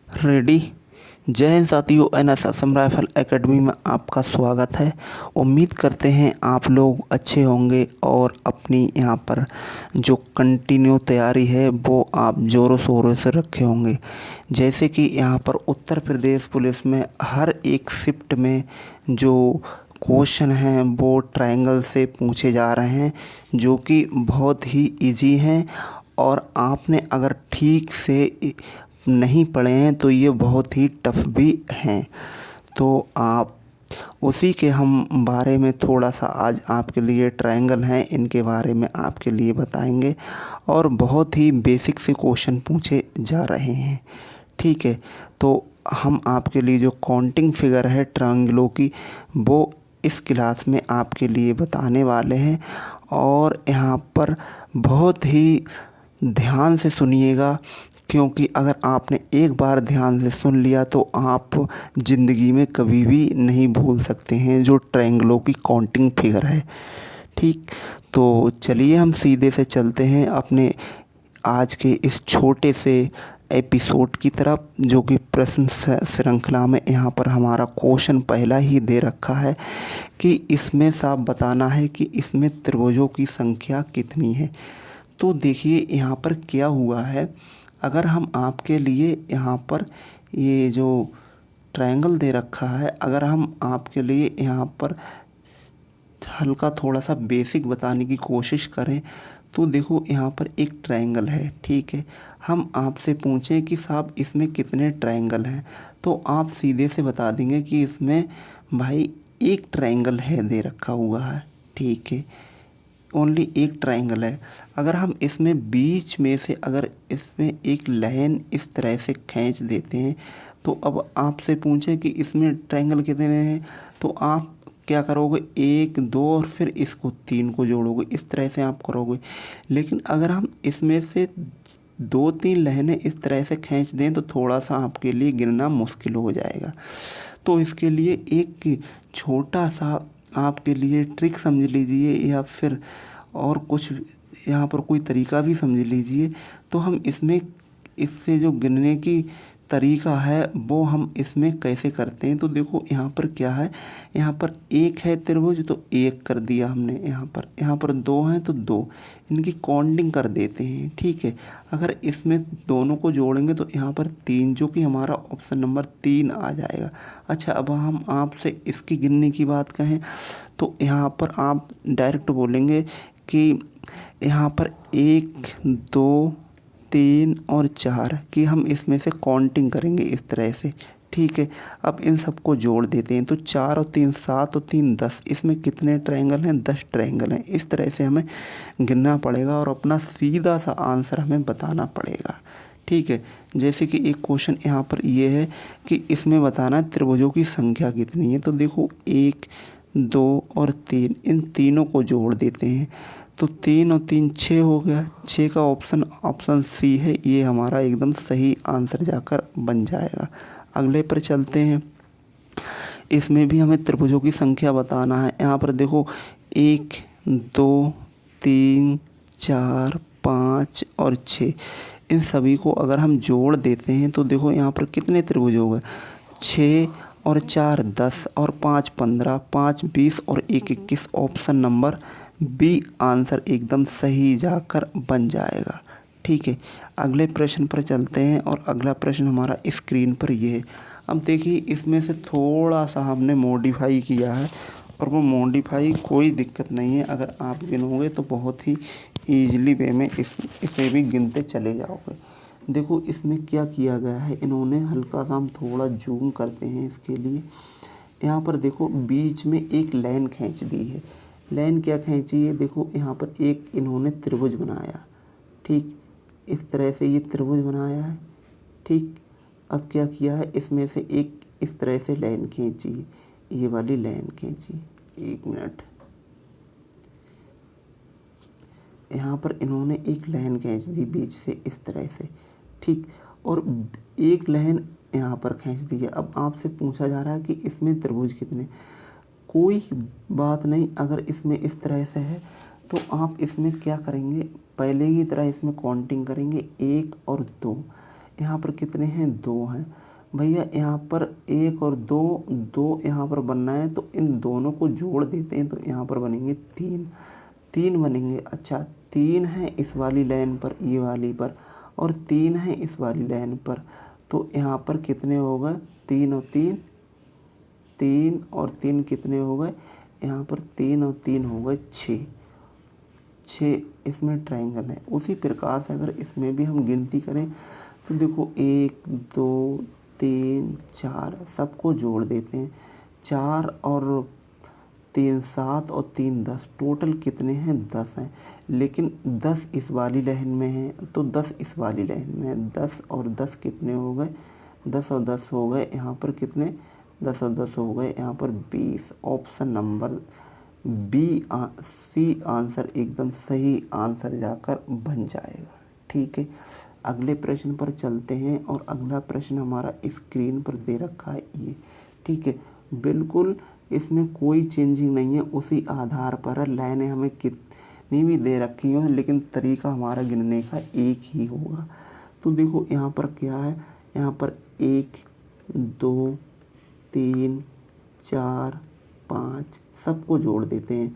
Ready. जय हिंद साथियों, NS Assam rifle academy में आपका स्वागत है। उम्मीद करते हैं आप लोग अच्छे होंगे और अपनी यहाँ पर जो कंटिन्यू तैयारी है वो आप ज़ोरों शोरों से रखे होंगे। जैसे कि यहाँ पर उत्तर प्रदेश पुलिस में हर एक शिफ्ट में जो क्वेश्चन हैं वो ट्रायंगल से पूछे जा रहे हैं, जो कि बहुत ही इजी हैं और आपने अगर ठीक से नहीं पढ़े हैं तो ये बहुत ही टफ भी हैं। तो आप उसी के हम बारे में थोड़ा सा आज आपके लिए ट्रायंगल हैं इनके बारे में आपके लिए बताएंगे और बहुत ही बेसिक से क्वेश्चन पूछे जा रहे हैं। ठीक है, तो हम आपके लिए जो काउंटिंग फिगर है ट्रायंगलों की वो इस क्लास में आपके लिए बताने वाले हैं और यहाँ पर बहुत ही ध्यान से सुनिएगा, क्योंकि अगर आपने एक बार ध्यान से सुन लिया तो आप ज़िंदगी में कभी भी नहीं भूल सकते हैं जो ट्रायंगलों की काउंटिंग फिगर है। ठीक, तो चलिए हम सीधे से चलते हैं अपने आज के इस छोटे से एपिसोड की तरफ, जो कि प्रश्न श्रृंखला में यहाँ पर हमारा क्वेश्चन पहला ही दे रखा है कि इसमें साफ बताना है कि इसमें त्रिभुजों की संख्या कितनी है। तो देखिए यहाँ पर क्या हुआ है, अगर हम आपके लिए यहाँ पर ये जो ट्रायंगल दे रखा है, अगर हम आपके लिए यहाँ पर हल्का थोड़ा सा बेसिक बताने की कोशिश करें तो देखो यहाँ पर एक ट्रायंगल है। ठीक है, हम आपसे पूछें कि साहब इसमें कितने ट्रायंगल हैं, तो आप सीधे से बता देंगे कि इसमें भाई एक ट्रायंगल है दे रखा हुआ है। ठीक है, ओनली एक ट्रायंगल है। अगर हम इसमें बीच में से अगर इसमें एक लाइन इस तरह से खींच देते हैं तो अब आपसे पूछें कि इसमें ट्रायंगल कितने हैं, तो आप क्या करोगे, एक दो और फिर इसको तीन को जोड़ोगे, इस तरह से आप करोगे। लेकिन अगर हम इसमें से दो तीन लाइनें इस तरह से खींच दें तो थोड़ा सा आपके लिए गिनना मुश्किल हो जाएगा। तो इसके लिए एक छोटा सा आपके लिए ट्रिक समझ लीजिए या फिर और कुछ यहाँ पर कोई तरीका भी समझ लीजिए। तो हम इसमें इससे जो गिनने की तरीका है वो हम इसमें कैसे करते हैं, तो देखो यहाँ पर क्या है, यहाँ पर एक है त्रिभुज तो एक कर दिया हमने, यहाँ पर दो हैं तो दो, इनकी काउंटिंग कर देते हैं। ठीक है, अगर इसमें दोनों को जोड़ेंगे तो यहाँ पर तीन, जो कि हमारा ऑप्शन नंबर 3 आ जाएगा। अच्छा, अब हम आपसे इसकी गिनने की बात कहें तो यहाँ पर आप डायरेक्ट बोलेंगे कि यहाँ पर 1 2 3 और 4 कि हम इसमें से काउंटिंग करेंगे इस तरह से। ठीक है, अब इन सबको जोड़ देते हैं तो 4 और 3 7 और 3 10, इसमें कितने ट्रायंगल हैं, 10 ट्रायंगल हैं। इस तरह से हमें गिनना पड़ेगा और अपना सीधा सा आंसर हमें बताना पड़ेगा। ठीक है, जैसे कि एक क्वेश्चन यहाँ पर ये है कि इसमें बताना त्रिभुजों की संख्या कितनी है, तो देखो 1 2 और 3, इन तीनों को जोड़ देते हैं तो 3 और 3 6 हो गया। 6 का ऑप्शन सी है, ये हमारा एकदम सही आंसर जाकर बन जाएगा। अगले पर चलते हैं, इसमें भी हमें त्रिभुजों की संख्या बताना है। यहाँ पर देखो 1 2 3 4 5 और 6, इन सभी को अगर हम जोड़ देते हैं तो देखो यहाँ पर कितने त्रिभुज हो गए, 6 और 4 10 और 5 15, 5 20 और 1 21, ऑप्शन नंबर बी आंसर एकदम सही जाकर बन जाएगा। ठीक है, अगले प्रश्न पर चलते हैं और अगला प्रश्न हमारा स्क्रीन पर ये है। अब देखिए इसमें से थोड़ा सा हमने मॉडिफाई किया है और वो मॉडिफाई कोई दिक्कत नहीं है, अगर आप गिनोगे तो बहुत ही ईजिली वे में इसे भी गिनते चले जाओगे। देखो इसमें क्या किया गया है, इन्होंने हल्का सा हम थोड़ा जूम करते हैं इसके लिए। यहाँ पर देखो बीच में एक लाइन खींच दी है। लाइन क्या खींची है, देखो यहाँ पर एक इन्होंने त्रिभुज बनाया। ठीक, इस तरह से ये त्रिभुज बनाया है। ठीक, अब क्या किया है, इसमें से एक इस तरह से लाइन खींची, ये वाली लाइन खींची। एक मिनट, यहाँ पर इन्होंने एक लाइन खींच दी बीच से इस तरह से। ठीक, और एक लाइन यहाँ पर खींच दी है। अब आपसे पूछा जा रहा है कि इसमें त्रिभुज कितने, कोई बात नहीं, अगर इसमें इस तरह से है तो आप इसमें क्या करेंगे, पहले की तरह इसमें काउंटिंग करेंगे 1 और 2। यहाँ पर कितने हैं, 2 हैं भैया। यहाँ पर 1 और 2, 2 यहाँ पर बनना है तो इन दोनों को जोड़ देते हैं, तो यहाँ पर बनेंगे 3, 3 बनेंगे। अच्छा 3 है इस वाली लाइन पर, ये वाली पर, और 3 है इस वाली लाइन पर, तो यहाँ पर कितने हो गए, 3 और 3, 3 और 3 कितने हो गए, यहाँ पर 3 और 3 हो गए 6, 6 इसमें ट्रायंगल है। उसी प्रकार से अगर इसमें भी हम गिनती करें तो देखो 1 2 3 4 सबको जोड़ देते हैं, 4 और 3 7 और 3 10, टोटल कितने हैं, 10 हैं। लेकिन 10 इस वाली लाइन में है तो 10 इस वाली लाइन में है, 10 और 10 कितने हो गए, 10 और 10 हो गए यहाँ पर कितने, 10 और 10 हो गए यहाँ पर 20। ऑप्शन नंबर सी आंसर एकदम सही आंसर जाकर बन जाएगा। ठीक है, अगले प्रश्न पर चलते हैं और अगला प्रश्न हमारा स्क्रीन पर दे रखा है ये। ठीक है, बिल्कुल इसमें कोई चेंजिंग नहीं है, उसी आधार पर लाइनें हमें कितनी भी दे रखी हो लेकिन तरीका हमारा गिनने का एक ही होगा। तो देखो यहाँ पर क्या है, यहाँ पर 1 2 3 4 5 सबको जोड़ देते हैं,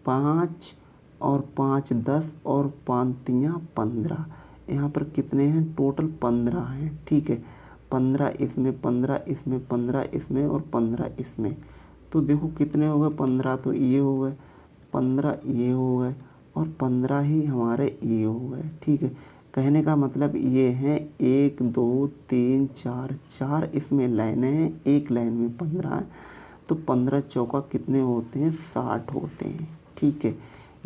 5 और 5 10 और 5 3 15, यहाँ पर कितने हैं, टोटल 15 हैं। ठीक है, 15 इसमें, 15 इसमें, 15 इसमें और 15 इसमें, तो देखो कितने हो गए, 15 तो ये हो गए, 15 ये हो गए और 15 ही हमारे ये हो गए। ठीक है, कहने का मतलब ये है 1 2 3 4, 4 इसमें लाइनें हैं, एक लाइन में 15 है, तो 15 चौका कितने होते हैं, 60 होते हैं। ठीक है,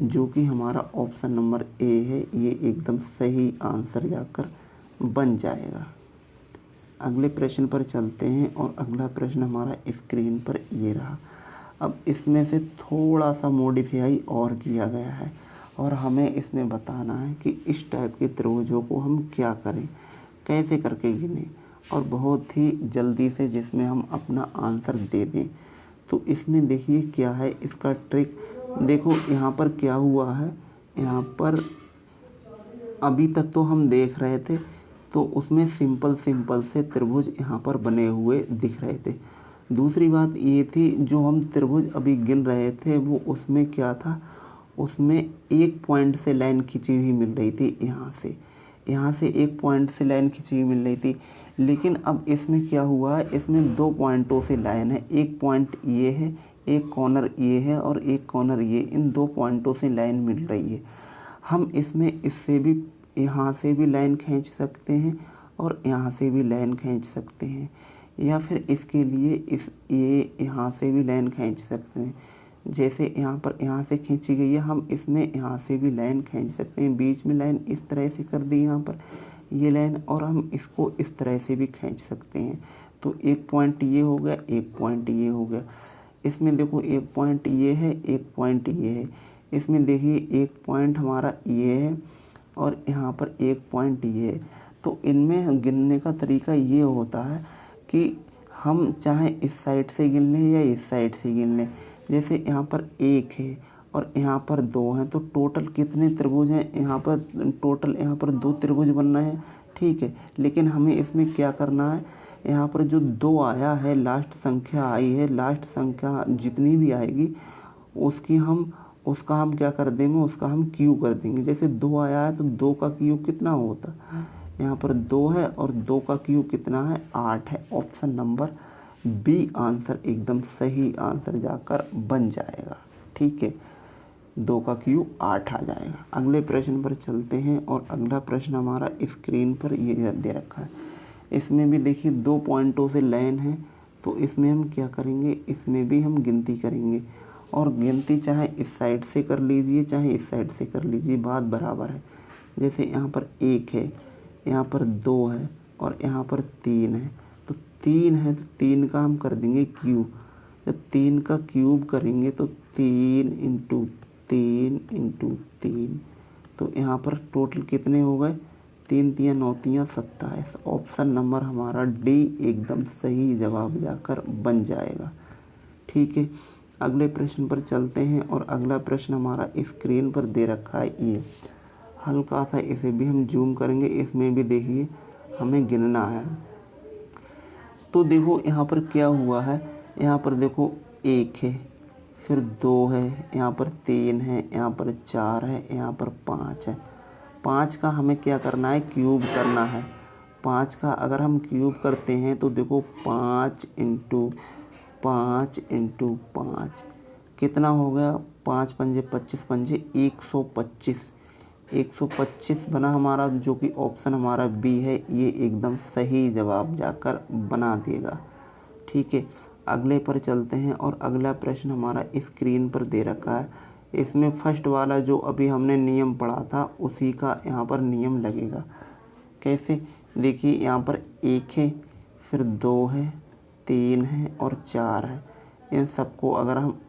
जो कि हमारा ऑप्शन नंबर ए है, ये एकदम सही आंसर जाकर बन जाएगा। अगले प्रश्न पर चलते हैं और अगला प्रश्न हमारा स्क्रीन पर ये रहा। अब इसमें से थोड़ा सा मॉडिफाई और किया गया है और हमें इसमें बताना है कि इस टाइप के त्रिभुजों को हम क्या करें, कैसे करके गिनें और बहुत ही जल्दी से जिसमें हम अपना आंसर दे दें। तो इसमें देखिए क्या है इसका ट्रिक। देखो यहाँ पर क्या हुआ है, यहाँ पर अभी तक तो हम देख रहे थे तो उसमें सिंपल से त्रिभुज यहाँ पर बने हुए दिख रहे थे। दूसरी बात ये थी जो हम त्रिभुज अभी गिन रहे थे वो उसमें क्या था, उसमें एक पॉइंट से लाइन खींची हुई मिल रही थी, यहाँ से एक पॉइंट से लाइन खींची हुई मिल रही थी। लेकिन अब इसमें क्या हुआ है, इसमें 2 पॉइंटों से लाइन है, एक पॉइंट ये है, एक कॉर्नर ये है और एक कॉर्नर ये, इन 2 पॉइंटों से लाइन मिल रही है। हम इसमें इससे भी, यहाँ से भी लाइन खींच सकते हैं और यहाँ से भी लाइन खींच सकते हैं, या फिर इसके लिए ये यहाँ से भी लाइन खींच सकते हैं। जैसे यहाँ पर यहाँ से खींची गई है, हम इसमें यहाँ से भी लाइन खींच सकते हैं। बीच में लाइन इस तरह से कर दी यहाँ पर ये लाइन, और हम इसको इस तरह से भी खींच सकते हैं। तो एक पॉइंट ये हो गया, एक पॉइंट ये हो गया। इसमें देखो एक पॉइंट ये है, एक पॉइंट ये है। इसमें देखिए एक पॉइंट हमारा ये है और यहाँ पर एक पॉइंट ये है। तो इनमें गिनने का तरीका ये होता है कि हम चाहे इस साइड से गिन लें या इस साइड से गिन लें। जैसे यहाँ पर 1 है और यहाँ पर 2 हैं, तो टोटल कितने त्रिभुज हैं, यहाँ पर टोटल यहाँ पर 2 त्रिभुज बनना है। ठीक है, लेकिन हमें इसमें क्या करना है, यहाँ पर जो 2 आया है, लास्ट संख्या आई है, लास्ट संख्या जितनी भी आएगी उसका हम क्या कर देंगे, उसका हम क्यू कर देंगे। जैसे 2 आया है तो 2 का क्यू कितना होता है, यहाँ पर 2 है और 2 का क्यू कितना है, 8 है। ऑप्शन नंबर बी आंसर एकदम सही आंसर जाकर बन जाएगा। ठीक है, 2 का क्यू 8 आ जाएगा। अगले प्रश्न पर चलते हैं और अगला प्रश्न हमारा स्क्रीन पर ये दे रखा है। इसमें भी देखिए 2 पॉइंटों से लाइन है, तो इसमें हम क्या करेंगे, इसमें भी हम गिनती करेंगे और गिनती चाहे इस साइड से कर लीजिए चाहे इस साइड से कर लीजिए, बात बराबर है। जैसे यहाँ पर 1 है, यहाँ पर 2 है और यहाँ पर 3 है, तो 3 है तो 3 का हम कर देंगे क्यूब। जब 3 का क्यूब करेंगे तो 3 इंटू 3 इंटू 3, तो यहाँ पर टोटल कितने हो गए, 3 3 9 3 27। ऑप्शन नंबर हमारा डी एकदम सही जवाब जाकर बन जाएगा। ठीक है, अगले प्रश्न पर चलते हैं और अगला प्रश्न हमारा स्क्रीन पर दे रखा है ये। हल्का सा इसे भी हम जूम करेंगे, इसमें भी देखिए हमें गिनना है। तो देखो यहाँ पर क्या हुआ है, यहाँ पर देखो 1 है, फिर 2 है, यहाँ पर 3 है, यहाँ पर 4 है, यहाँ पर 5 है। 5 का हमें क्या करना है, क्यूब करना है। 5 का अगर हम क्यूब करते हैं तो देखो 5 इंटू 5 इंटू 5 कितना हो गया, 5 पंजे 25 पंजे 125। 125 बना हमारा, जो कि ऑप्शन हमारा बी है, ये एकदम सही जवाब जाकर बना देगा। ठीक है, अगले पर चलते हैं और अगला प्रश्न हमारा स्क्रीन पर दे रखा है। इसमें फर्स्ट वाला जो अभी हमने नियम पढ़ा था उसी का यहाँ पर नियम लगेगा। कैसे, देखिए यहाँ पर 1 है, फिर 2 है, 3 है और 4 है। इन सबको अगर हम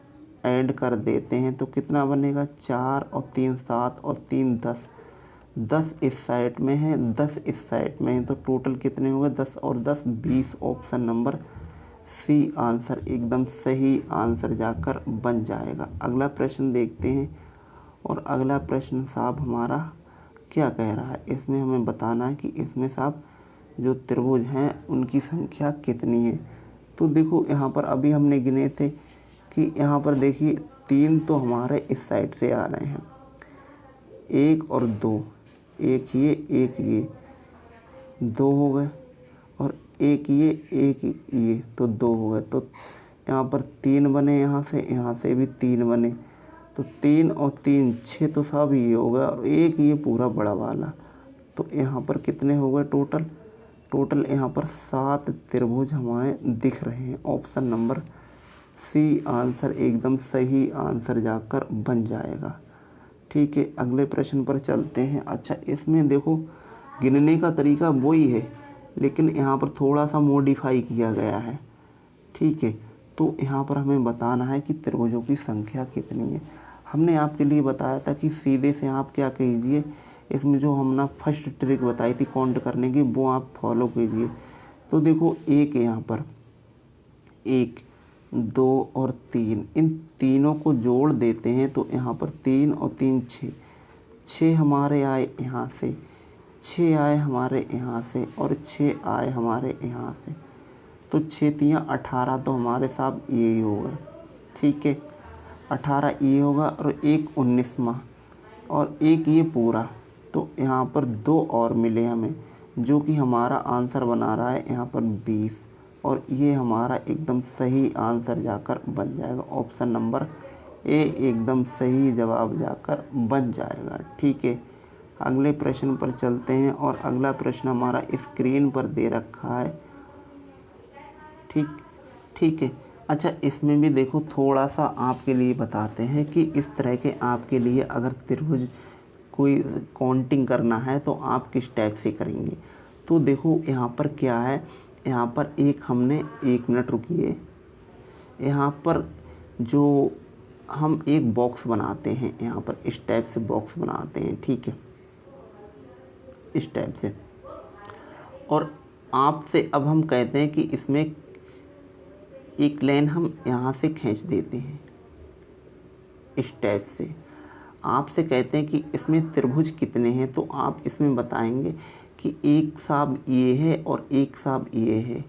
ऐड कर देते हैं तो कितना बनेगा, 4 और 3 7 और 3 10। 10 इस साइड में है, 10 इस साइड में है, तो टोटल कितने हो गए, 10 और 10 20। ऑप्शन नंबर सी आंसर एकदम सही आंसर जाकर बन जाएगा। अगला प्रश्न देखते हैं और अगला प्रश्न साहब हमारा क्या कह रहा है। इसमें हमें बताना है कि इसमें साहब जो त्रिभुज हैं उनकी संख्या कितनी है। तो देखो यहाँ पर अभी हमने गिने थे कि यहाँ पर देखिए 3 तो हमारे इस साइड से आ रहे हैं, 1 और 2, एक ये 2 हो गए, और एक ये तो 2 हो गए। तो यहाँ पर 3 बने, यहाँ से भी 3 बने, तो 3 और 3 6 तो सब ये हो गया, और एक ये पूरा बड़ा वाला। तो यहाँ पर कितने हो गए टोटल यहाँ पर 7 त्रिभुज हमारे दिख रहे हैं। ऑप्शन नंबर सी आंसर एकदम सही आंसर जाकर बन जाएगा। ठीक है, अगले प्रश्न पर चलते हैं। अच्छा, इसमें देखो गिनने का तरीका वही है, लेकिन यहाँ पर थोड़ा सा मॉडिफाई किया गया है। ठीक है, तो यहाँ पर हमें बताना है कि त्रिभुजों की संख्या कितनी है। हमने आपके लिए बताया था कि सीधे से आप क्या कीजिए, इसमें जो हमने फर्स्ट ट्रिक बताई थी काउंट करने की, वो आप फॉलो कीजिए। तो देखो 1 यहाँ पर 1 2 और 3, इन तीनों को जोड़ देते हैं तो यहाँ पर 3 और 3 6, 6 हमारे आए यहाँ से, 6 आए हमारे यहाँ से, और 6 आए हमारे यहाँ से। तो 6 तियाँ 18, तो हमारे साहब यही होगा। ठीक है, 18 ये होगा, और एक 19वां, और एक ये पूरा। तो यहाँ पर 2 और मिले हमें, जो कि हमारा आंसर बना रहा है यहाँ पर 20, और ये हमारा एकदम सही आंसर जाकर बन जाएगा। ऑप्शन नंबर ए एकदम सही जवाब जाकर बन जाएगा। ठीक है, अगले प्रश्न पर चलते हैं और अगला प्रश्न हमारा स्क्रीन पर दे रखा है। ठीक है। अच्छा, इसमें भी देखो थोड़ा सा आपके लिए बताते हैं कि इस तरह के आपके लिए अगर त्रिभुज कोई काउंटिंग करना है तो आप किस टाइप से करेंगे। तो देखो यहाँ पर क्या है, यहाँ पर हमने 1 मिनट रुकिए, यहाँ पर जो हम एक बॉक्स बनाते हैं, यहाँ पर इस टाइप से बॉक्स बनाते हैं। ठीक है, इस टाइप से, और आपसे अब हम कहते हैं कि इसमें एक लाइन हम यहाँ से खींच देते हैं इस टाइप से। आपसे कहते हैं कि इसमें त्रिभुज कितने हैं, तो आप इसमें बताएंगे कि एक साब ये है और एक साब ये है,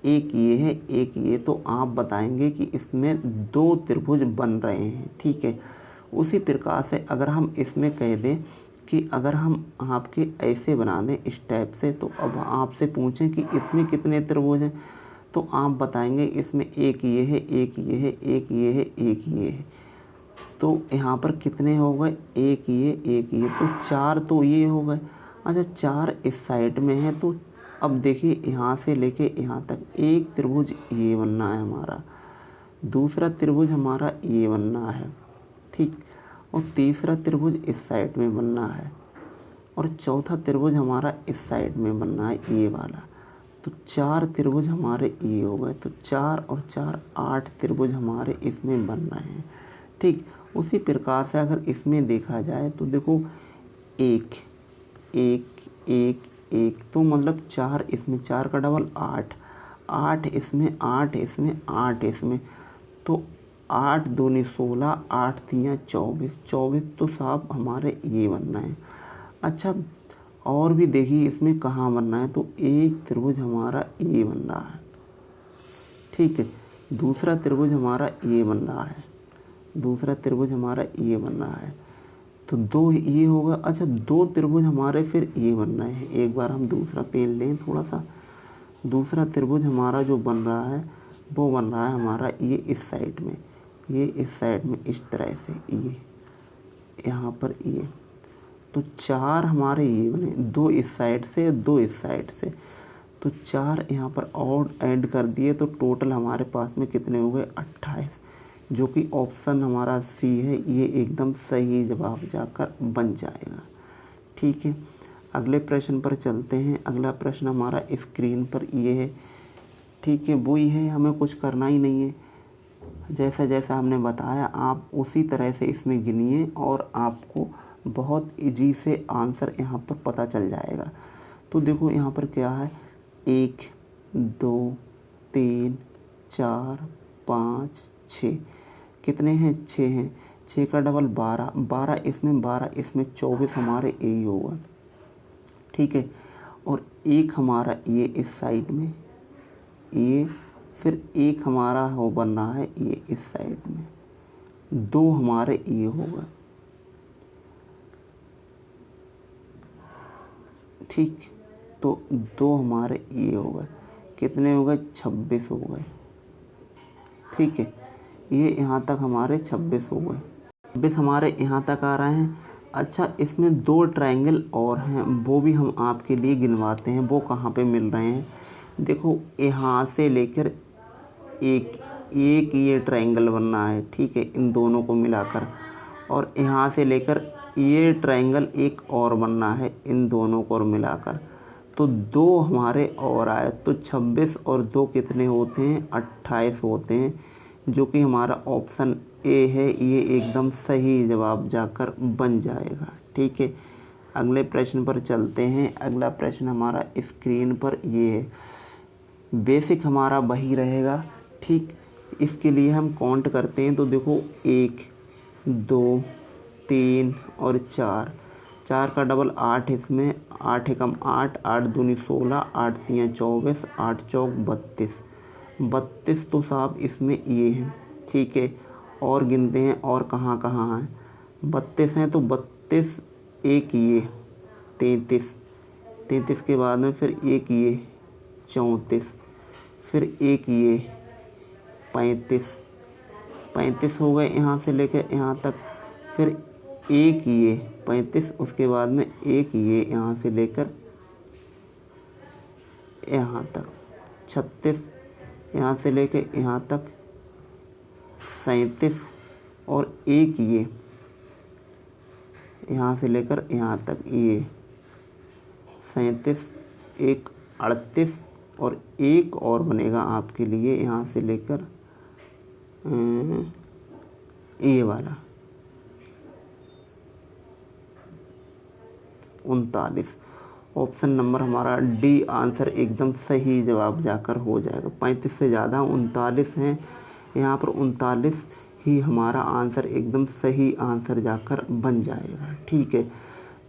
एक ये है एक ये, तो आप बताएंगे कि इसमें 2 त्रिभुज बन रहे हैं। ठीक है, उसी प्रकार से अगर हम इसमें कह दें कि अगर हम आपके ऐसे बना दें इस टाइप से, तो अब आपसे पूछें कि इसमें कितने त्रिभुज हैं, तो आप बताएंगे इसमें एक ये है, एक ये है, एक ये है, एक ये है। तो यहाँ पर कितने हो गए, एक ये, तो 4 तो ये हो गए। अच्छा, 4 इस साइड में है, तो अब देखिए यहाँ से लेके यहाँ तक एक त्रिभुज ये बनना है हमारा, दूसरा त्रिभुज हमारा ये बनना है। ठीक, और तीसरा त्रिभुज इस साइड में बनना है, और चौथा त्रिभुज हमारा इस साइड में बनना है, ये वाला। तो 4 त्रिभुज हमारे ये हो गए, तो 4 और 4 8 त्रिभुज हमारे इसमें बन रहे हैं। ठीक, उसी प्रकार से अगर इसमें देखा जाए तो देखो 1 1 1 1, तो मतलब 4 इसमें, 4 का डबल 8, 8 इसमें, 8 इसमें, 8 इसमें, तो 8 दूनी 16, 8 तियाँ 24, 24 तो साहब हमारे ये बनना है। अच्छा, और भी देखिए इसमें कहाँ बनना है, तो एक त्रिभुज हमारा ये बन रहा है, ठीक है। दूसरा त्रिभुज हमारा ये बन रहा है, दूसरा त्रिभुज हमारा ये बन रहा है, तो दो ये होगा। अच्छा, दो त्रिभुज हमारे फिर ये बन रहे हैं। एक बार हम दूसरा पेन लें थोड़ा सा। दूसरा त्रिभुज हमारा जो बन रहा है वो बन रहा है हमारा ये इस साइड में, ये इस साइड में इस तरह से, ये यहाँ पर ये, तो चार हमारे ये बने, दो इस साइड से दो इस साइड से, तो चार यहाँ पर और ऐड कर दिए तो टोटल हमारे पास में कितने हो गए, 28, जो कि ऑप्शन हमारा सी है, ये एकदम सही जवाब जाकर बन जाएगा, ठीक है। अगले प्रश्न पर चलते हैं। अगला प्रश्न हमारा स्क्रीन पर ये है, ठीक है। वही है, हमें कुछ करना ही नहीं है, जैसा जैसा हमने बताया आप उसी तरह से इसमें गिनिए और आपको बहुत इजी से आंसर यहाँ पर पता चल जाएगा। तो देखो यहाँ पर क्या है, 1 2 3 4 5 6, कितने हैं, 6 हैं। 6 का डबल 12, 12 इसमें 24 हमारे यही होगा, ठीक है। और एक हमारा ये इस साइड में, ये फिर एक हमारा हो बन रहा है ये इस साइड में, दो हमारे ये होगा, ठीक। तो दो हमारे ये हो गए, कितने हो गए, 26 हो गए, ठीक है। ये यहाँ तक हमारे 26 हो गए, 26 हमारे यहाँ तक आ रहे हैं। अच्छा, इसमें दो ट्रायंगल और हैं, वो भी हम आपके लिए गिनवाते हैं। वो कहाँ पे मिल रहे हैं, देखो यहाँ से लेकर एक एक ये ट्रायंगल बनना है, ठीक है, इन दोनों को मिलाकर, और यहाँ से लेकर ये ट्रायंगल एक और बनना है इन दोनों को और मिलाकर, तो दो हमारे और आए, तो 26 और 2 कितने होते हैं, 28 होते हैं, जो कि हमारा ऑप्शन ए है, ये एकदम सही जवाब जाकर बन जाएगा, ठीक है। अगले प्रश्न पर चलते हैं। अगला प्रश्न हमारा स्क्रीन पर ये है, बेसिक हमारा वही रहेगा, ठीक। इसके लिए हम काउंट करते हैं, तो देखो 1 2 3 और 4, 4 का डबल 8 इसमें, 8 एकम 8, 8 दूनी 16, 8 तियाँ 24, 8 चौक 32, 32 तो साहब इसमें ये हैं, ठीक है। और गिनते हैं और कहाँ कहाँ हैं, 32 हैं, तो 32 एक ये 33, 33 के बाद में फिर एक ये 34, फिर एक ये 35, 35 हो गए यहाँ से लेकर यहाँ तक, फिर एक ये 35, उसके बाद में एक ये यहाँ से लेकर यहाँ तक 36, यहाँ से लेकर यहाँ तक 37, और एक ये यहाँ से लेकर यहाँ तक ये 37, एक 38, और एक और बनेगा आपके लिए यहाँ से लेकर ये वाला 39। ऑप्शन नंबर हमारा डी आंसर एकदम सही जवाब जाकर हो जाएगा। 35 से ज़्यादा 39 हैं, यहाँ पर 39 ही हमारा आंसर एकदम सही आंसर जाकर बन जाएगा, ठीक है।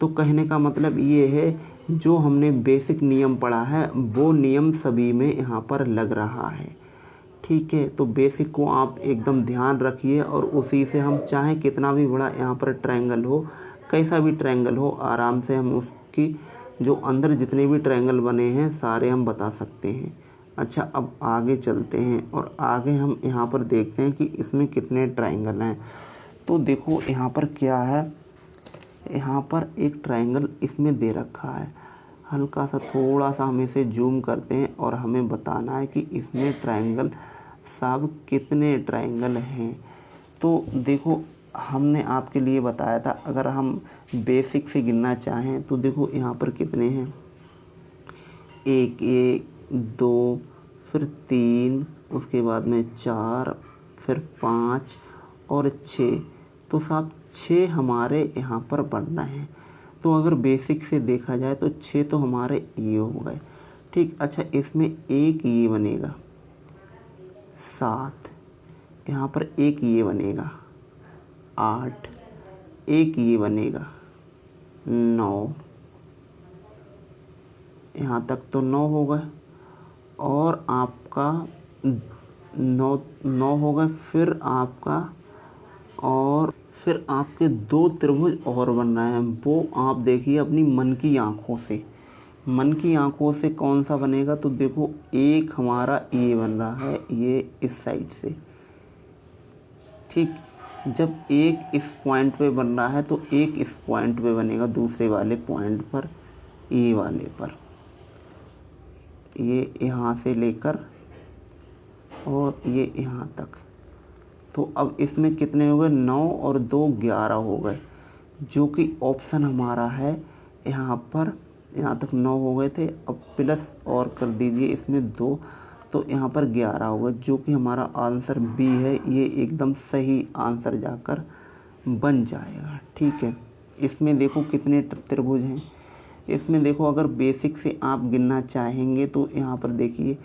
तो कहने का मतलब ये है, जो हमने बेसिक नियम पढ़ा है वो नियम सभी में यहाँ पर लग रहा है, ठीक है। तो बेसिक को आप एकदम ध्यान रखिए, और उसी से हम चाहे कितना भी बड़ा यहाँ पर ट्रायंगल हो, कैसा भी ट्रायंगल हो, आराम से हम उसकी जो अंदर जितने भी ट्रायंगल बने हैं सारे हम बता सकते हैं। अच्छा, अब आगे चलते हैं और आगे हम यहाँ पर देखते हैं कि इसमें कितने ट्रायंगल हैं। तो देखो यहाँ पर क्या है, यहाँ पर एक ट्रायंगल इसमें दे रखा है, हल्का सा थोड़ा सा हम इसे जूम करते हैं और हमें बताना है कि इसमें ट्रायंगल सब कितने ट्रायंगल हैं। तो देखो हमने आपके लिए बताया था, अगर हम बेसिक से गिनना चाहें तो देखो यहाँ पर कितने हैं, 1 1 2, फिर 3, उसके बाद में 4, फिर 5 और 6, तो साहब 6 हमारे यहाँ पर बनना है। तो अगर बेसिक से देखा जाए तो 6 तो हमारे ये हो गए, ठीक। अच्छा, इसमें एक ये बनेगा 7, यहाँ पर एक ये बनेगा 8, एक ये बनेगा 9, यहाँ तक तो 9 हो गए और आपका 9 हो गए। फिर आपके 2 त्रिभुज और बन रहे हैं, वो आप देखिए अपनी मन की आँखों से। मन की आँखों से कौन सा बनेगा, तो देखो एक हमारा ये बन रहा है, ये इस साइड से, ठीक। जब एक इस पॉइंट पे बन रहा है तो एक इस पॉइंट पे बनेगा, दूसरे वाले पॉइंट पर, ये वाले पर, ये यहाँ से लेकर और ये यहाँ तक। तो अब इसमें कितने हो गए, 9 और 2 11 हो गए, जो कि ऑप्शन हमारा है यहाँ पर। यहाँ तक 9 हो गए थे, अब प्लस और कर दीजिए इसमें 2, तो यहाँ पर 11 हो गए, जो कि हमारा आंसर बी है। ये एकदम सही आंसर जाकर बन जाएगा, ठीक है। इसमें देखो कितने त्रिभुज हैं। इसमें देखो अगर बेसिक से आप गिनना चाहेंगे तो यहाँ पर देखिए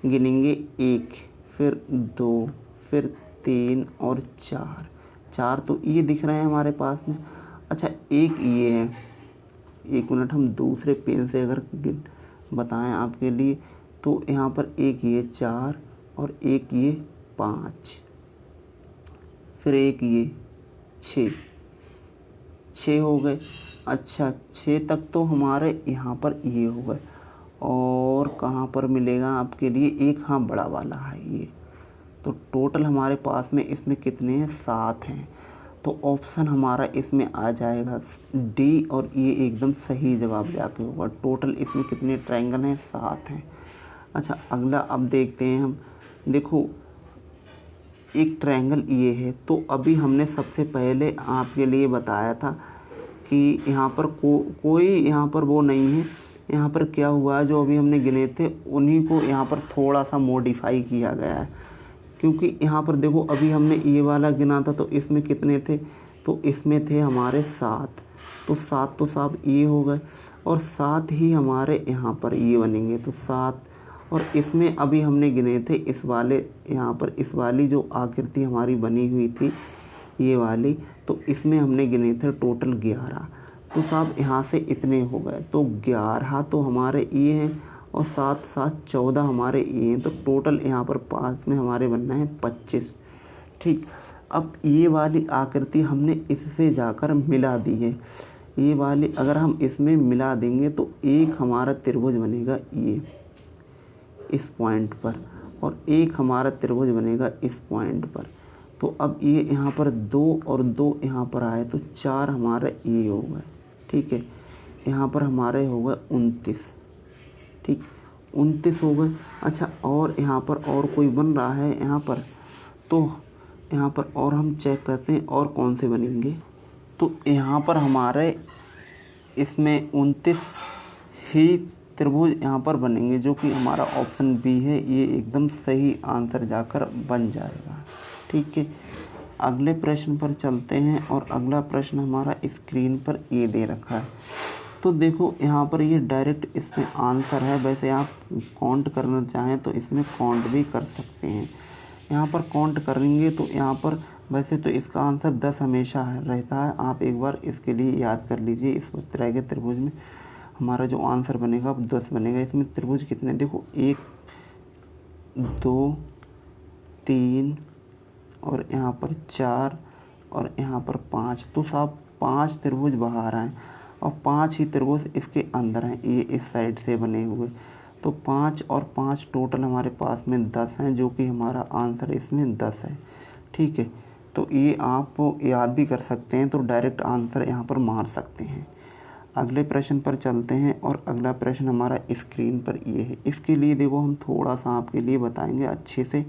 गिनेंगे 1, फिर 2, फिर 3 और 4 तो ये दिख रहे हैं हमारे पास में। अच्छा एक ये है, एक मिनट, हम दूसरे पेन से अगर बताएं आपके लिए, तो यहाँ पर एक ये 4 और एक ये 5, फिर एक ये 6 हो गए। अच्छा 6 तक तो हमारे यहाँ पर ये हो गए, और कहाँ पर मिलेगा आपके लिए एक, हाँ बड़ा वाला है ये। तो टोटल हमारे पास में इसमें कितने हैं, 7 हैं। तो ऑप्शन हमारा इसमें आ जाएगा डी, और ये एकदम सही जवाब जाके होगा। टोटल इसमें कितने ट्रायंगल हैं, 7 हैं। अच्छा अगला अब देखते हैं हम। देखो एक ट्रायंगल ये है, तो अभी हमने सबसे पहले आपके लिए बताया था कि यहाँ पर कोई यहाँ पर वो नहीं है। यहाँ पर क्या हुआ है, जो अभी हमने गिने थे उन्हीं को यहाँ पर थोड़ा सा मॉडिफाई किया गया है। क्योंकि यहाँ पर देखो अभी हमने ये वाला गिना था, तो इसमें कितने थे, तो इसमें थे हमारे 7, तो 7 तो साहब ये हो गए, और 7 ही हमारे यहाँ पर ये बनेंगे, तो 7। और इसमें अभी हमने गिने थे इस वाले, यहाँ पर इस वाली जो आकृति हमारी बनी हुई थी ये वाली, तो इसमें हमने गिने थे टोटल 11। तो साहब यहाँ से इतने हो गए, तो 11 तो हमारे ये हैं और 7 7 14 हमारे ये हैं। तो टोटल यहाँ पर पास में हमारे बनना है 25, ठीक। अब ये वाली आकृति हमने इससे जाकर मिला दी है। ये वाली अगर हम इसमें मिला देंगे तो एक हमारा त्रिभुज बनेगा ये इस पॉइंट पर, और एक हमारा त्रिभुज बनेगा इस पॉइंट पर। तो अब ये यहाँ पर 2 और 2 यहाँ पर आए, तो 4 हमारा ये हो गए, ठीक है। यहाँ पर हमारे हो गए 29, ठीक, 29 हो गए। अच्छा और यहाँ पर और कोई बन रहा है यहाँ पर, तो यहाँ पर और हम चेक करते हैं और कौन से बनेंगे। तो यहाँ पर हमारे इसमें 29 ही त्रिभुज यहाँ पर बनेंगे, जो कि हमारा ऑप्शन बी है। ये एकदम सही आंसर जाकर बन जाएगा, ठीक है। अगले प्रश्न पर चलते हैं, और अगला प्रश्न हमारा स्क्रीन पर ये दे रखा है। तो देखो यहाँ पर ये डायरेक्ट इसमें आंसर है। वैसे आप काउंट करना चाहें तो इसमें काउंट भी कर सकते हैं। यहाँ पर काउंट करेंगे तो यहाँ पर वैसे तो इसका आंसर 10 हमेशा रहता है। आप एक बार इसके लिए याद कर लीजिए। इस तरह के त्रिभुज में हमारा जो आंसर बनेगा वो 10 बनेगा। इसमें त्रिभुज कितने, देखो 1 2 3 और यहाँ पर 4 और यहाँ पर 5, तो साहब 5 त्रिभुज बाहर हैं और 5 ही त्रिभुज इसके अंदर हैं, ये इस साइड से बने हुए। तो 5 और 5 टोटल हमारे पास में 10 हैं, जो कि हमारा आंसर इसमें 10 है, ठीक है। तो ये आप याद भी कर सकते हैं, तो डायरेक्ट आंसर यहाँ पर मार सकते हैं। अगले प्रश्न पर चलते हैं, और अगला प्रश्न हमारा स्क्रीन पर ये है। इसके लिए देखो हम थोड़ा सा आपके लिए बताएंगे अच्छे से,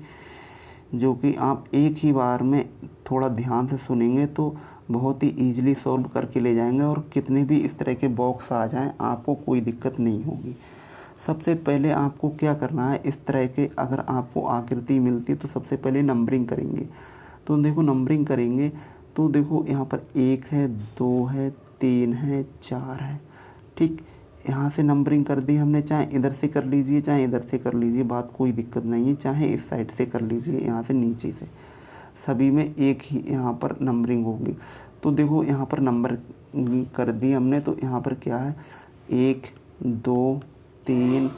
जो कि आप एक ही बार में थोड़ा ध्यान से सुनेंगे तो बहुत ही ईजिली सॉल्व करके ले जाएंगे, और कितने भी इस तरह के बॉक्स आ जाएं आपको कोई दिक्कत नहीं होगी। सबसे पहले आपको क्या करना है, इस तरह के अगर आपको आकृति मिलती है तो सबसे पहले नंबरिंग करेंगे। तो देखो नंबरिंग करेंगे तो देखो यहाँ पर 1 है, 2 है, 3 है, 4 है, ठीक। यहाँ से नंबरिंग कर दी हमने, चाहे इधर से कर लीजिए चाहे इधर से कर लीजिए, बात कोई दिक्कत नहीं है। चाहे इस साइड से कर लीजिए, यहाँ से नीचे से, सभी में एक ही यहाँ पर नंबरिंग होगी। तो देखो यहाँ पर नंबर कर दी हमने, तो यहाँ पर क्या है 1 2 3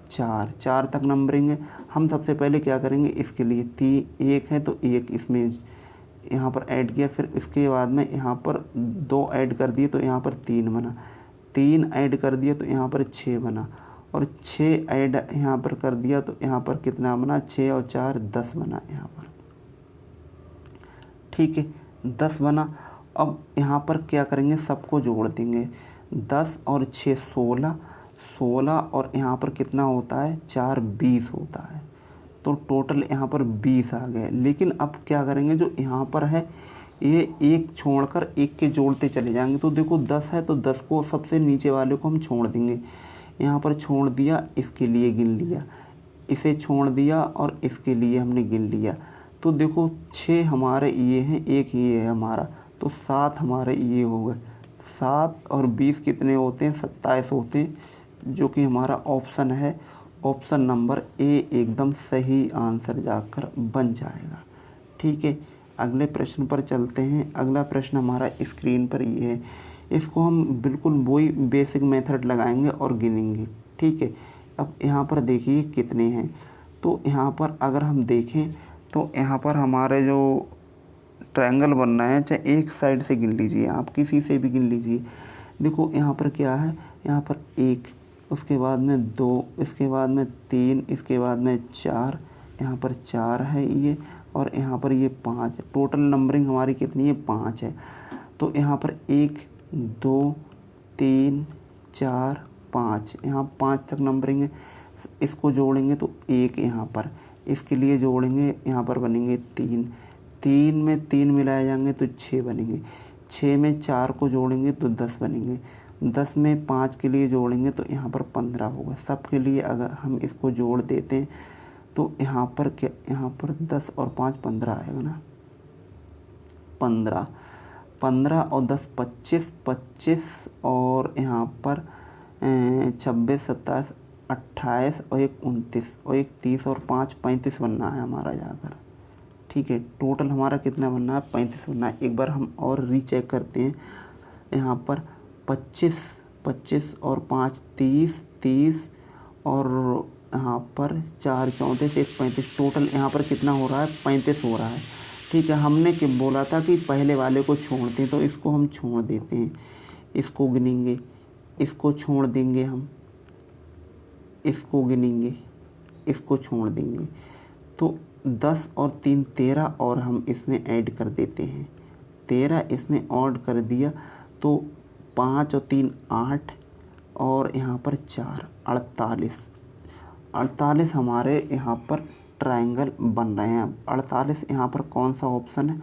4 4 तक नंबरिंग है। हम सबसे पहले क्या करेंगे, इसके लिए 1 है तो 1 इसमें यहाँ पर ऐड किया, फिर इसके बाद में यहाँ पर 2 ऐड कर दिए तो यहाँ पर 3 बना, 3 ऐड कर दिया तो यहाँ पर 6 बना, और 6 ऐड यहाँ पर कर दिया तो यहाँ पर कितना बना, 6 और 4 10 बना यहाँ पर। ठीक है, 10 बना। अब यहाँ पर क्या करेंगे, सबको जोड़ देंगे। 10 और 6 16, 16 और यहाँ पर कितना होता है, 4 20 होता है। तो टोटल यहाँ पर 20 आ गए। लेकिन अब क्या करेंगे, जो यहाँ पर है ये एक छोड़कर एक के जोड़ते चले जाएंगे। तो देखो 10 है तो 10 को सबसे नीचे वाले को हम छोड़ देंगे। यहाँ पर छोड़ दिया, इसके लिए गिन लिया, इसे छोड़ दिया और इसके लिए हमने गिन लिया। तो देखो 6 हमारे ये हैं, एक ये है हमारा, तो 7 हमारे ये हो गए। 7 और 20 कितने होते हैं, 27 होते हैं, जो कि हमारा ऑप्शन है, ऑप्शन नंबर ए एकदम सही आंसर जाकर बन जाएगा। ठीक है, अगले प्रश्न पर चलते हैं। अगला प्रश्न हमारा स्क्रीन पर ये है। इसको हम बिल्कुल वही बेसिक मेथड लगाएंगे और गिनेंगे। ठीक है, अब यहाँ पर देखिए कितने हैं। तो यहाँ पर अगर हम देखें तो यहाँ पर हमारे जो ट्रायंगल बनना है, चाहे एक साइड से गिन लीजिए, आप किसी से भी गिन लीजिए। देखो यहाँ पर क्या है, यहाँ पर 1, उसके बाद में 2, इसके बाद में 3, इसके बाद में 4, यहाँ पर 4 है ये, और यहाँ पर ये 5। टोटल नंबरिंग हमारी कितनी है, 5 है। तो यहाँ पर 1 2 3 4 5, यहाँ 5 तक नंबरिंग है। इसको जोड़ेंगे तो 1 यहाँ पर, इसके लिए जोड़ेंगे यहाँ पर बनेंगे 3, 3 में 3 मिलाए जाएंगे तो 6 बनेंगे, 6 में 4 को जोड़ेंगे तो 10 बनेंगे, 10 में 5 के लिए जोड़ेंगे तो यहाँ पर 15 होगा। सब के लिए अगर हम इसको जोड़ देते हैं तो यहाँ पर क्या, यहाँ पर 10 और 5 15 आएगा ना, 15, 15 और 10 25, 25 और यहाँ पर 26 27 28 और 1 29 और 1 30 और 5 35 बनना है हमारा जाकर। ठीक है, टोटल हमारा कितना बनना है, 35 बनना है। एक बार हम और रीचेक करते हैं। यहाँ पर 25 25 और 5 30, 30 और यहाँ पर 4 34 1 35, टोटल यहाँ पर कितना हो रहा है, 35 हो रहा है। ठीक है, हमने क्या बोला था कि पहले वाले को छोड़ते हैं, तो इसको हम छोड़ देते हैं, इसको गिनेंगे, इसको छोड़ देंगे, हम इसको गिनेंगे, इसको छोड़ देंगे। तो 10 और 3 13 और हम इसमें ऐड कर देते हैं, 13 इसमें ऐड कर दिया तो 5 और 3 8 और यहाँ पर 4 48, 48 हमारे यहाँ पर ट्रायंगल बन रहे हैं। 48 यहाँ पर कौन सा ऑप्शन है,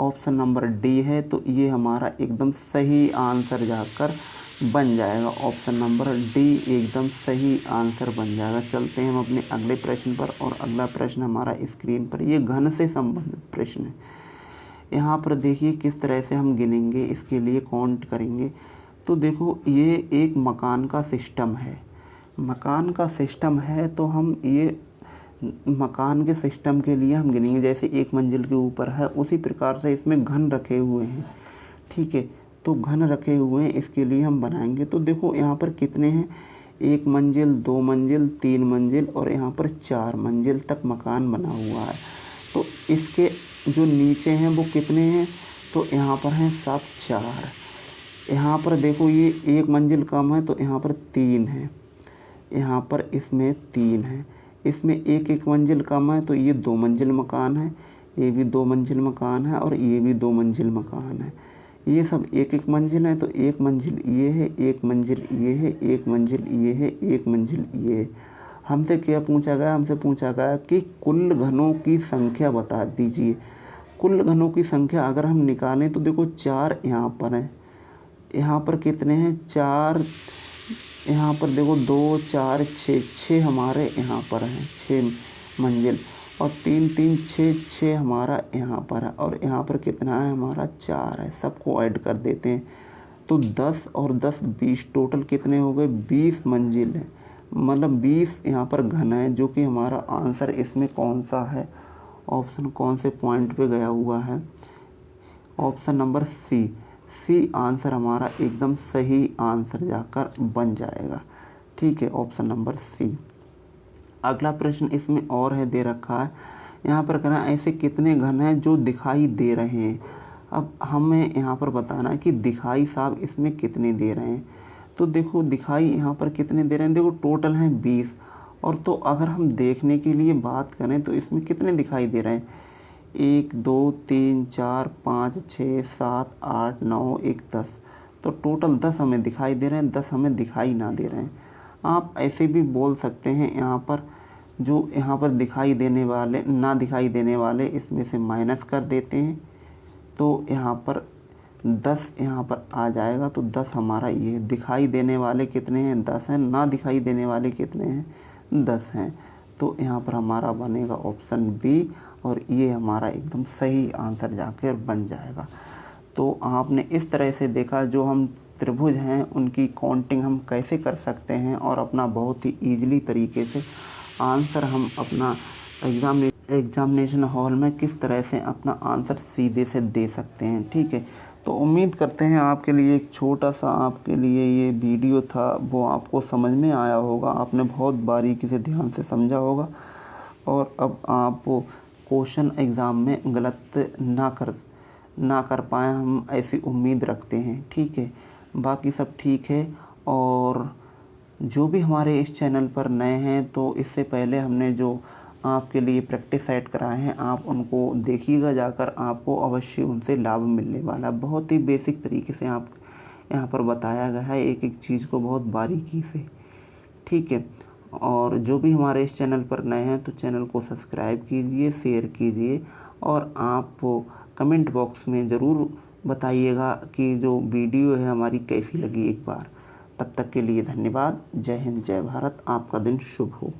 ऑप्शन नंबर डी है। तो ये हमारा एकदम सही आंसर जाकर बन जाएगा, ऑप्शन नंबर डी एकदम सही आंसर बन जाएगा। चलते हैं हम अपने अगले प्रश्न पर, और अगला प्रश्न हमारा स्क्रीन पर, ये घन से संबंधित प्रश्न है। यहाँ पर देखिए किस तरह से हम गिनेंगे, इसके लिए काउंट करेंगे। तो देखो ये एक मकान का सिस्टम है, मकान का सिस्टम है, तो हम ये मकान के सिस्टम के लिए हम गिनेंगे। जैसे एक मंजिल के ऊपर है, उसी प्रकार से इसमें घन रखे हुए हैं। ठीक है, तो घन रखे हुए हैं, इसके लिए हम बनाएंगे। तो देखो यहाँ पर कितने हैं, 1 मंजिल 2 मंजिल 3 मंजिल और यहाँ पर 4 मंजिल तक मकान बना हुआ है। तो इसके जो नीचे हैं वो कितने हैं, तो यहाँ पर हैं सब 4। यहाँ पर देखो ये 1 मंजिल कम है तो यहाँ पर 3 है, यहाँ पर इसमें 3 है, इसमें 1 मंजिल कम है तो ये 2 मंजिल मकान है, ये भी 2 मंजिल मकान है और ये भी 2 मंजिल मकान है। ये सब 1 मंजिल है, तो 1 मंजिल ये है, 1 मंजिल ये है, 1 मंजिल ये है, 1 मंजिल ये है। हमसे क्या पूछा गया, हमसे पूछा गया कि कुल घनों की संख्या बता दीजिए। कुल घनों की संख्या अगर हम निकालें तो देखो 4 यहाँ पर है, यहाँ पर कितने हैं 4, यहाँ पर देखो 2 4 6 हमारे यहाँ पर हैं 6 मंजिल, और 3 3 6 हमारा यहाँ पर है, और यहाँ पर कितना है हमारा 4 है। सबको ऐड कर देते हैं तो 10 और 10 20, टोटल कितने हो गए 20 मंजिल है, मतलब 20 यहाँ पर घन है। जो कि हमारा आंसर इसमें कौन सा है, ऑप्शन कौन से पॉइंट पे गया हुआ है, ऑप्शन नंबर सी आंसर हमारा एकदम सही आंसर जाकर बन जाएगा। ठीक है, ऑप्शन नंबर सी। अगला प्रश्न इसमें और है, दे रखा है यहाँ पर, कहना ऐसे कितने घन हैं जो दिखाई दे रहे हैं। अब हमें यहाँ पर बताना है कि दिखाई साहब इसमें कितने दे रहे हैं। तो देखो दिखाई यहाँ पर कितने दे रहे हैं, देखो टोटल हैं 20। और तो अगर हम देखने के लिए बात करें तो इसमें कितने दिखाई दे रहे हैं, 1 2 3 4 5 6 7 8 9 1 10। तो टोटल 10 हमें दिखाई दे रहे हैं, 10 हमें दिखाई ना दे रहे हैं। आप ऐसे भी बोल सकते हैं यहाँ पर, जो यहाँ पर दिखाई देने वाले ना दिखाई देने वाले इसमें से माइनस कर देते हैं, तो यहाँ पर 10 यहाँ पर आ जाएगा। तो 10 हमारा ये दिखाई देने वाले कितने हैं, 10 हैं, ना दिखाई देने वाले कितने हैं, 10 हैं। तो यहाँ पर हमारा बनेगा ऑप्शन बी, और ये हमारा एकदम सही आंसर जाकर बन जाएगा। तो आपने इस तरह से देखा, जो हम त्रिभुज हैं उनकी काउंटिंग हम कैसे कर सकते हैं, और अपना बहुत ही ईजिली तरीके से आंसर हम अपना एग्ज़ामिनेशन हॉल में किस तरह से अपना आंसर सीधे से दे सकते हैं। ठीक है, तो उम्मीद करते हैं आपके लिए एक छोटा सा आपके लिए ये वीडियो था वो आपको समझ में आया होगा, आपने बहुत बारीकी से ध्यान से समझा होगा, और अब आप क्वेश्चन एग्ज़ाम में गलत ना कर पाएँ, हम ऐसी उम्मीद रखते हैं। ठीक है, बाकी सब ठीक है। और जो भी हमारे इस चैनल पर नए हैं, तो इससे पहले हमने जो आपके लिए प्रैक्टिस सेट कराए हैं, आप उनको देखिएगा जाकर, आपको अवश्य उनसे लाभ मिलने वाला। बहुत ही बेसिक तरीके से आप यहाँ पर बताया गया है, एक एक चीज़ को बहुत बारीकी से। ठीक है, और जो भी हमारे इस चैनल पर नए हैं तो चैनल को सब्सक्राइब कीजिए, शेयर कीजिए, और आप कमेंट बॉक्स में ज़रूर बताइएगा कि जो वीडियो है हमारी कैसी लगी एक बार। तब तक के लिए धन्यवाद। जय हिंद, जय भारत। आपका दिन शुभ हो।